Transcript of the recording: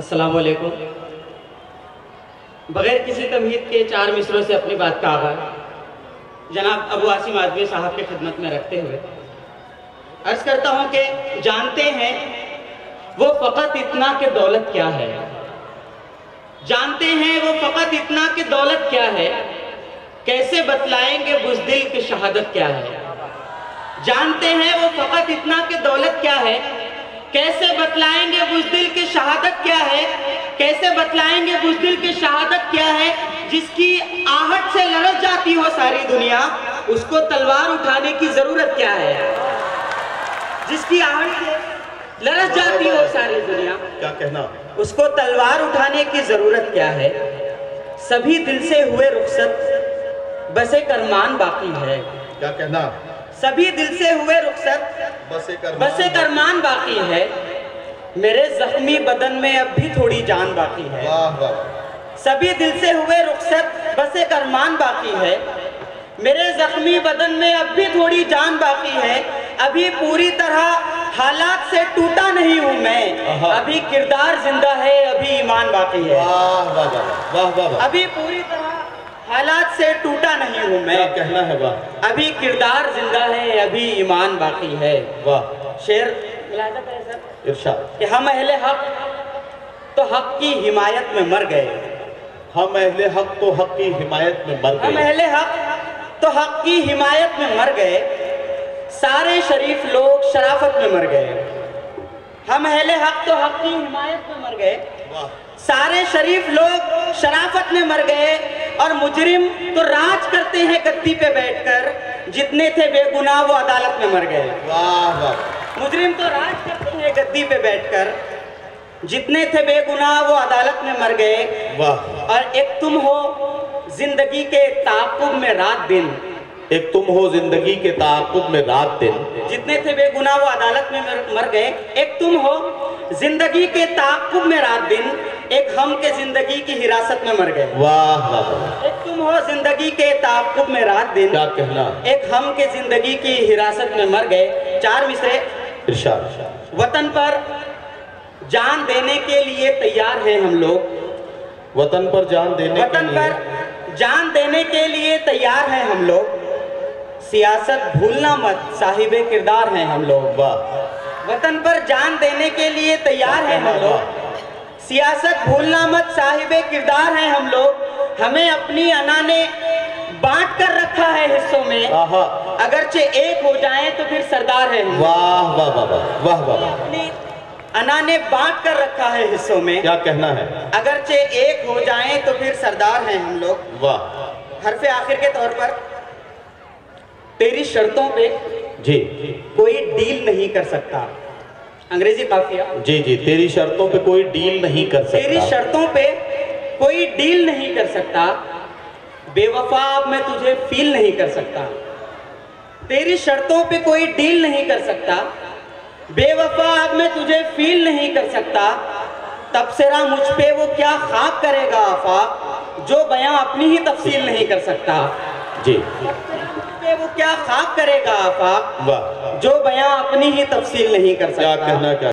السلام علیکم۔ بغیر کسی تمہید کے 4 مصروں سے اپنی بات کا آغاز جناب ابو عاصم آدوی صاحب کی خدمت میں رکھتے ہوئے عرض کرتا ہوں کہ جانتے ہیں وہ فقط اتنا کہ دولت کیا ہے، جانتے ہیں وہ فقط اتنا کہ دولت کیا ہے، کیسے بتلائیں گے بزدل کی شہادت کیا ہے۔ جانتے ہیں وہ فقط اتنا کہ دولت کیا ہے، کیسے بتلائیں گے بزدل کی شہادت کیا ہے، کیسے بتلائیں گے بزدل کی شہادت کیا ہے، جس کی آہٹ سے لرز جاتی ہو ساری دنیا، اس کو تلوار اٹھانے کی ضرورت کیا ہے۔ جس کی آہٹ سے لرز جاتی ہو ساری دنیا، کیا کہنا، اس کو تلوار اٹھانے کی ضرورت کیا ہے۔ سبھی دل سے ہوئے رخصت بس ایک ارمان باقی ہے۔ کیا کہنا، سبھی دل سے ہوئے رخصت بس ایک ارمان باقی ہے، میرے زخمی بدن میں اب بھی تھوڑی جان باقی ہے۔ سبھی دل سے ہوئے رخصت بس ایک ارمان باقی ہے، میرے زخمی بدن میں اب بھی تھوڑی جان باقی ہے، ابھی پوری طرح حالات سے ٹوٹا نہیں ہوں میں، ابھی کردار زندہ ہے، ابھی ایمان باقی ہے۔ ابھی پوری طرح حالات سے ٹوٹا نہیں ہوں میں، کیا کہنا ہے، واہ، ابھی کردار زندہ ہے، ابھی ایمان باقی ہے۔ واہ، شعر ملاحظہ کریں سر، ارشاد، کہ ہم اہل حق تو حق کی حمایت میں مر گئے، ہم اہل حق تو حق کی حمایت میں مر ہم گئے، اہل حق تو حق کی حمایت میں مر گئے، سارے شریف لوگ شرافت میں مر گئے۔ ہم اہل حق تو حق کی حمایت میں مر گئے، سارے شریف لوگ شرافت میں مر گئے، اور مجرم تو راج کرتے ہیں گدی پہ بیٹھ کر، جتنے تھے بے گناہ وہ عدالت میں مر گئے۔ واہ واہ، مجرم تو راج کرتے ہیں گدی پہ بیٹھ کر، جتنے تھے بے گناہ وہ عدالت میں مر گئے۔ واہ، اور ایک تم ہو زندگی کے تعاقب میں رات دن، ایک تم ہو زندگی کے تعاقب میں رات دن، جتنے تھے بے گناہ وہ عدالت میں مر گئے۔ ایک تم ہو زندگی کے تعاقب میں رات دن، ایک ہم کے زندگی کی حراست میں مر گئے۔ واہ واہ، ایک تم ہو زندگی کے تعاقب میں رات دن، کیا کہنا، ایک ہم کے زندگی کی حراست میں مر گئے۔ 4 مصرے۔ ارشاد، وطن پر جان دینے کے لیے تیار ہیں ہم لوگ، وطن پر جان دینے کے وطن لیے، پر جان دینے کے لیے تیار ہیں ہم لوگ، سیاست بھولنا مت صاحب کردار ہیں ہم لوگ۔ واہ، وطن پر جان دینے کے لیے تیار ہیں ہم لوگ، سیاست بھولنا مت صاحب کردار ہیں ہم لوگ، ہمیں اپنی انا نے بانٹ کر رکھا ہے حصوں میں، اگرچہ ایک ہو جائیں تو پھر سردار ہیں ہم۔ واہ واہ واہ واہ واہ، اپنی انا نے بانٹ کر رکھا ہے حصوں میں، کیا کہنا ہے، اگرچہ ایک ہو جائیں تو پھر سردار ہیں ہم لوگ۔ واہ، حرف آخر کے طور پر، تیری شرطوں پہ جی کوئی ڈیل نہیں کر سکتا، انگریزی قافیہ، جی جی، تیری شرطوں پہ کوئی ڈیل نہیں کر سکتا، تیری شرطوں پہ کوئی ڈیل نہیں کر سکتا، بے وفا اب میں تجھے فیل نہیں کر سکتا، تیری شرطوں پہ کوئی ڈیل نہیں کر سکتا، بے وفا اب میں تجھے فیل نہیں کر سکتا، تبصرہ مجھ پہ وہ کیا خاک کرے گا آفاق، جو بیاں اپنی ہی تفصیل نہیں کر سکتا، جی، وہ کیا خاک کرے گا آفاق، واہ، جو بیاں اپنی ہی تفصیل نہیں کر سکتا۔ کیا کہنا، کیا